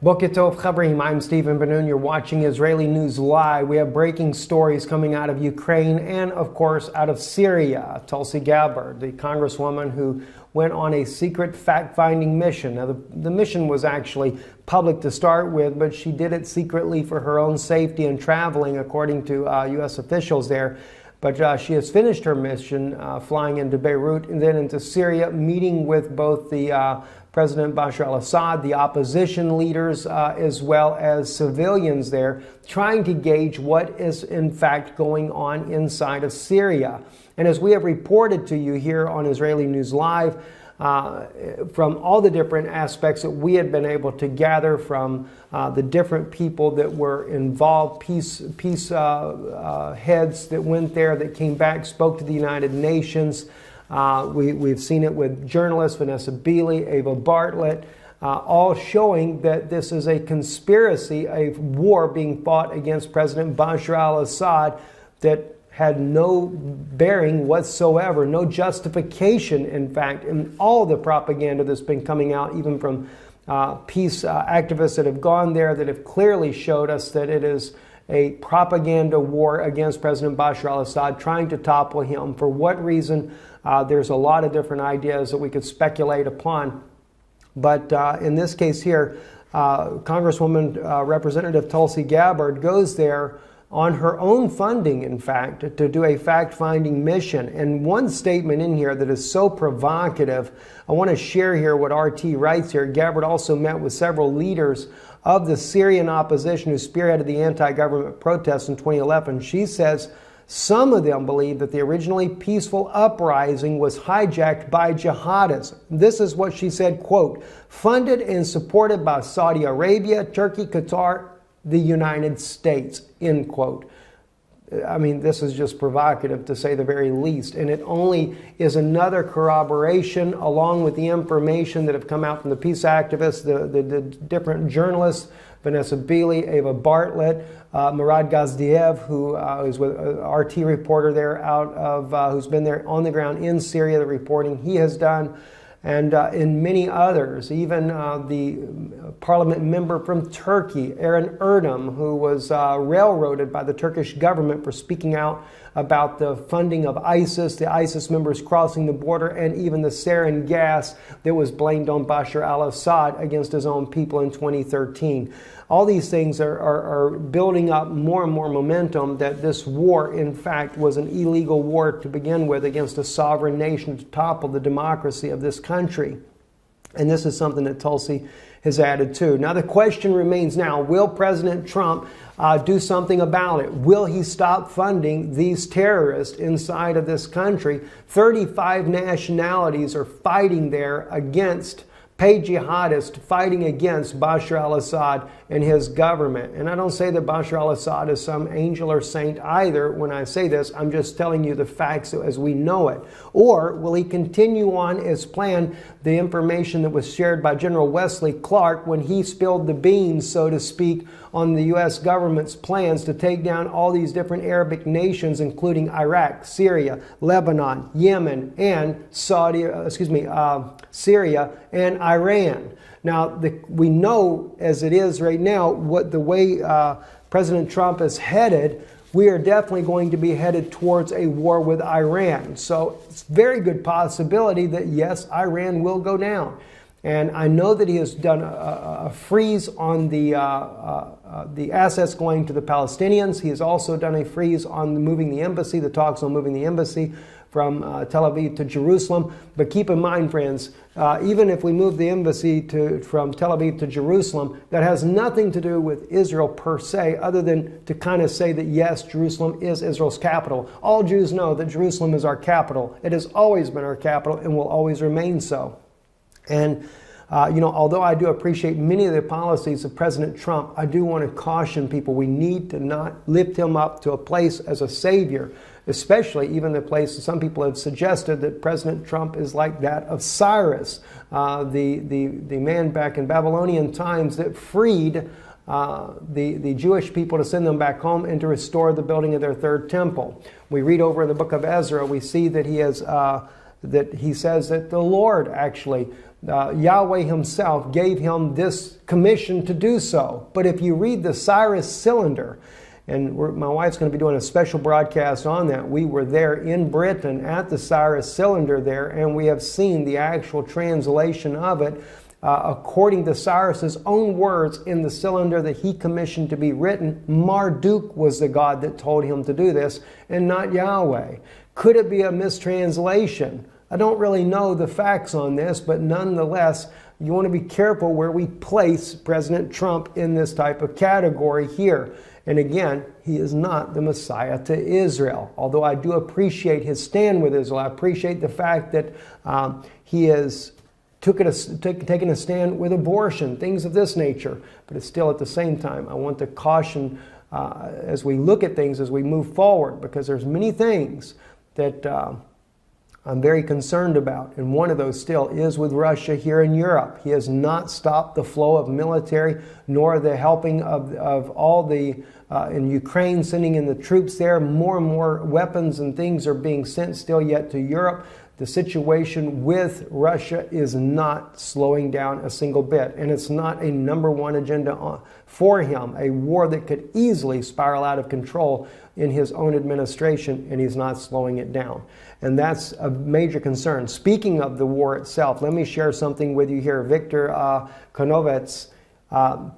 Boker Tov Chabrim, I'm Stephen Ben-Nun. You're watching Israeli News Live. We have breaking stories coming out of Ukraine and, of course, out of Syria. Tulsi Gabbard, the congresswoman who went on a secret fact-finding mission. Now, the mission was actually public to start with, but she did it secretly for her own safety and traveling, according to U.S. officials there. But she has finished her mission, flying into Beirut and then into Syria, meeting with both the President Bashar al-Assad, the opposition leaders, as well as civilians there, trying to gauge what is in fact going on inside of Syria. And as we have reported to you here on Israeli News Live, from all the different aspects that we had been able to gather from the different people that were involved, peace heads that went there, that came back, spoke to the United Nations. We've seen it with journalists, Vanessa Beeley, Ava Bartlett, all showing that this is a conspiracy, a war being fought against President Bashar al-Assad that had no bearing whatsoever, no justification, in fact, in all the propaganda that's been coming out, even from peace activists that have gone there, that have clearly showed us that it is a propaganda war against President Bashar al-Assad, trying to topple him. For what reason? There's a lot of different ideas that we could speculate upon. But in this case here, Congresswoman Representative Tulsi Gabbard goes there on her own funding, in fact, to do a fact-finding mission. And one statement in here that is so provocative, I want to share here what RT writes here. Gabbard also met with several leaders of the Syrian opposition who spearheaded the anti-government protests in 2011. She says some of them believe that the originally peaceful uprising was hijacked by jihadists. This is what she said, quote, funded and supported by Saudi Arabia, Turkey, Qatar, the United States, end quote. I mean, this is just provocative to say the very least. And it only is another corroboration, along with the information that have come out from the peace activists, the different journalists, Vanessa Beeley, Ava Bartlett, Murad Gazdiev, who is with RT reporter there out of, who's been there on the ground in Syria, the reporting he has done, and in many others, even the parliament member from Turkey, Eren Erdem, who was railroaded by the Turkish government for speaking out about the funding of ISIS, the ISIS members crossing the border, and even the sarin gas that was blamed on Bashar al-Assad against his own people in 2013. All these things are building up more and more momentum that this war, in fact, was an illegal war to begin with against a sovereign nation to topple the democracy of this country. And this is something that Tulsi has added to. Now, the question remains now, will President Trump do something about it? Will he stop funding these terrorists inside of this country? 35 nationalities are fighting there against paid jihadists, fighting against Bashar al-Assad and his government. And I don't say that Bashar al-Assad is some angel or saint either when I say this. I'm just telling you the facts as we know it. Or will he continue on as planned, the information that was shared by General Wesley Clark when he spilled the beans, so to speak, on the U.S. government's plans to take down all these different Arabic nations, including Iraq, Syria, Lebanon, Yemen, and Syria and Iran. Now, we know as it is right now, what the way President Trump is headed, we are definitely going to be headed towards a war with Iran. So it's a very good possibility that, yes, Iran will go down. And I know that he has done a freeze on the assets going to the Palestinians. He has also done a freeze on moving the embassy, the talks on moving the embassy from Tel Aviv to Jerusalem. But keep in mind, friends, even if we move the embassy from Tel Aviv to Jerusalem, that has nothing to do with Israel per se, other than to kind of say that, yes, Jerusalem is Israel's capital. All Jews know that Jerusalem is our capital. It has always been our capital and will always remain so. And, although I do appreciate many of the policies of President Trump, I do want to caution people, we need to not lift him up to a place as a savior, especially even the place some people have suggested that President Trump is like that of Cyrus, the man back in Babylonian times that freed the Jewish people to send them back home and to restore the building of their third temple. We read over in the book of Ezra, we see that he says that the Lord actually Yahweh himself gave him this commission to do so. But if you read the Cyrus Cylinder, and my wife's going to be doing a special broadcast on that. We were there in Britain at the Cyrus Cylinder there, and we have seen the actual translation of it according to Cyrus's own words in the cylinder that he commissioned to be written. Marduk was the god that told him to do this, and not Yahweh. Could it be a mistranslation? I don't really know the facts on this, but nonetheless, you want to be careful where we place President Trump in this type of category here. And again, he is not the Messiah to Israel. Although I do appreciate his stand with Israel. I appreciate the fact that he has taken a stand with abortion, things of this nature. But it's still at the same time, I want to caution as we look at things, as we move forward, because there's many things that I'm very concerned about. And one of those still is with Russia here in Europe. He has not stopped the flow of military, nor the helping of all the, in Ukraine, sending in the troops there. More and more weapons and things are being sent still yet to Europe. The situation with Russia is not slowing down a single bit. And it's not a number one agenda for him, a war that could easily spiral out of control in his own administration, and he's not slowing it down. And that's a major concern. Speaking of the war itself, let me share something with you here. Victor Konovets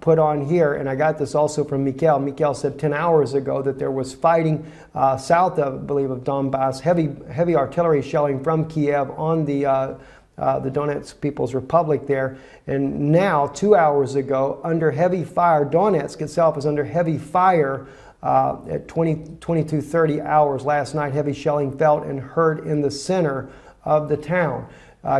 put on here, and I got this also from Mikhail. Mikhail said 10 hours ago that there was fighting south of, I believe, of Donbass, heavy artillery shelling from Kiev on the Donetsk People's Republic there. And now, 2 hours ago, under heavy fire, Donetsk itself is under heavy fire at 22:30 hours last night. Heavy shelling felt and heard in the center of the town.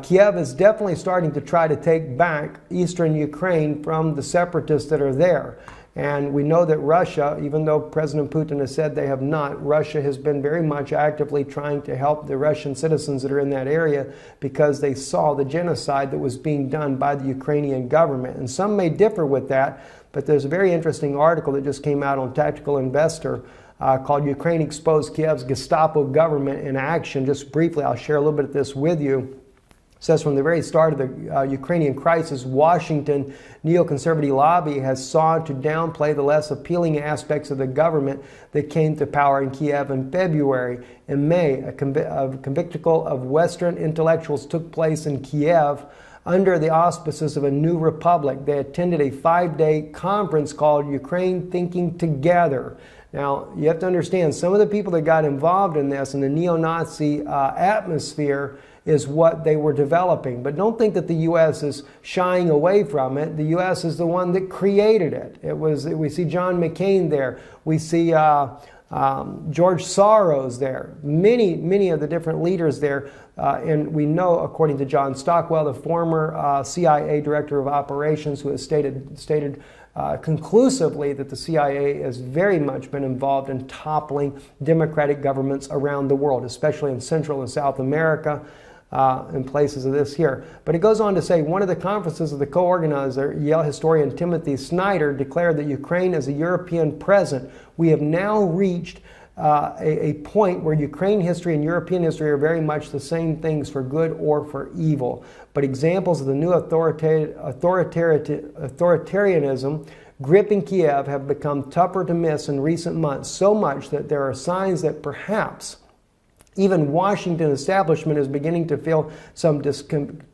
Kiev is definitely starting to try to take back eastern Ukraine from the separatists that are there. And we know that Russia, even though President Putin has said they have not, Russia has been very much actively trying to help the Russian citizens that are in that area because they saw the genocide that was being done by the Ukrainian government. And some may differ with that, but there's a very interesting article that just came out on Tactical Investor called Ukraine Exposed Kiev's Gestapo Government in Action. Just briefly, I'll share a little bit of this with you. It says from the very start of the Ukrainian crisis, Washington neoconservative lobby has sought to downplay the less appealing aspects of the government that came to power in Kiev in February. In May, a convictical of Western intellectuals took place in Kiev under the auspices of a new republic. They attended a 5-day conference called Ukraine Thinking Together. Now, you have to understand, some of the people that got involved in this in the neo-Nazi atmosphere is what they were developing. But don't think that the U.S. is shying away from it. The U.S. is the one that created it. We see John McCain there. We see George Soros there. Many of the different leaders there. And we know, according to John Stockwell, the former CIA Director of Operations, who has stated conclusively that the CIA has very much been involved in toppling democratic governments around the world, especially in Central and South America, in places of this here. But it goes on to say, one of the conferences of the co-organizer, Yale historian Timothy Snyder, declared that Ukraine is a European present. We have now reached a point where Ukraine history and European history are very much the same things for good or for evil. But examples of the new authoritarianism gripping Kiev have become tougher to miss in recent months, so much that there are signs that perhaps even Washington establishment is beginning to feel some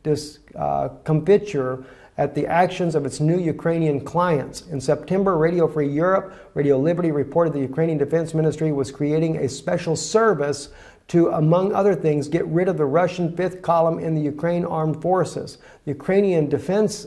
discomfiture at the actions of its new Ukrainian clients. In September, Radio Free Europe, Radio Liberty reported the Ukrainian Defense Ministry was creating a special service to, among other things, get rid of the Russian fifth column in the Ukraine armed forces. The Ukrainian Defense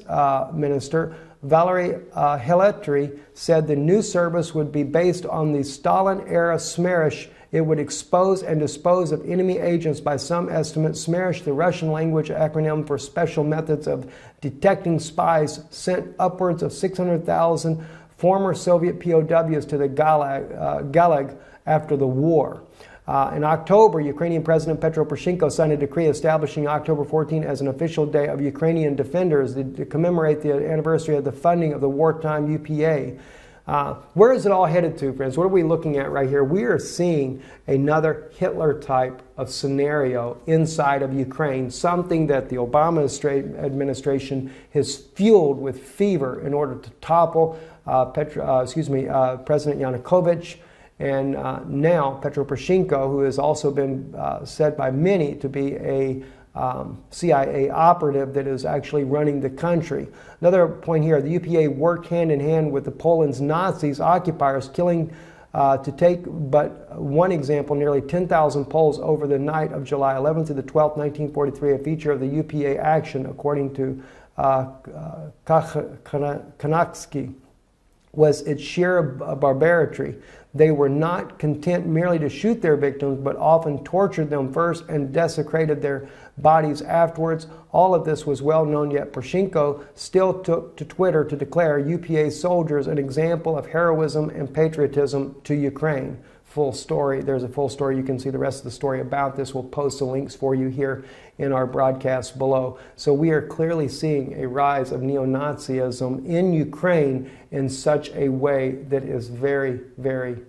Minister Valery Heletry said the new service would be based on the Stalin-era Smersh. It would expose and dispose of enemy agents. By some estimates, Smersh, the Russian language acronym for special methods of detecting spies, sent upwards of 600,000 former Soviet POWs to the Gulag after the war. In October, Ukrainian President Petro Poroshenko signed a decree establishing October 14 as an official day of Ukrainian defenders to commemorate the anniversary of the funding of the wartime UPA. Where is it all headed to, friends? What are we looking at right here? We are seeing another Hitler type of scenario inside of Ukraine, something that the Obama administration has fueled with fever in order to topple President Yanukovych, and now Petro Poroshenko, who has also been said by many to be a CIA operative that is actually running the country. Another point here, the UPA worked hand in hand with the Poland's Nazis occupiers, killing, to take but one example, nearly 10,000 Poles over the night of July 11th to the 12th, 1943, a feature of the UPA action, according to Kanaksky, was its sheer barbarity. They were not content merely to shoot their victims, but often tortured them first and desecrated their bodies afterwards. All of this was well known, yet Poroshenko still took to Twitter to declare UPA soldiers an example of heroism and patriotism to Ukraine. Full story. There's a full story. You can see the rest of the story about this. We'll post the links for you here in our broadcast below. So we are clearly seeing a rise of neo-Nazism in Ukraine in such a way that is very, very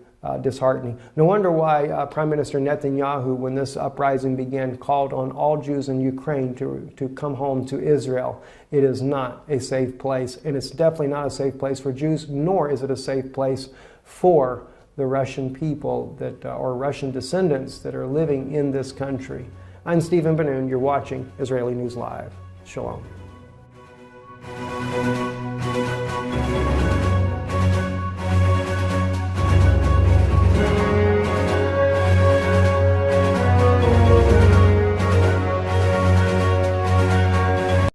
disheartening. No wonder why Prime Minister Netanyahu, when this uprising began, called on all Jews in Ukraine to come home to Israel. It is not a safe place, and it's definitely not a safe place for Jews, nor is it a safe place for the Russian people that, or Russian descendants that are living in this country. I'm Stephen Ben-Nun. You're watching Israeli News Live. Shalom.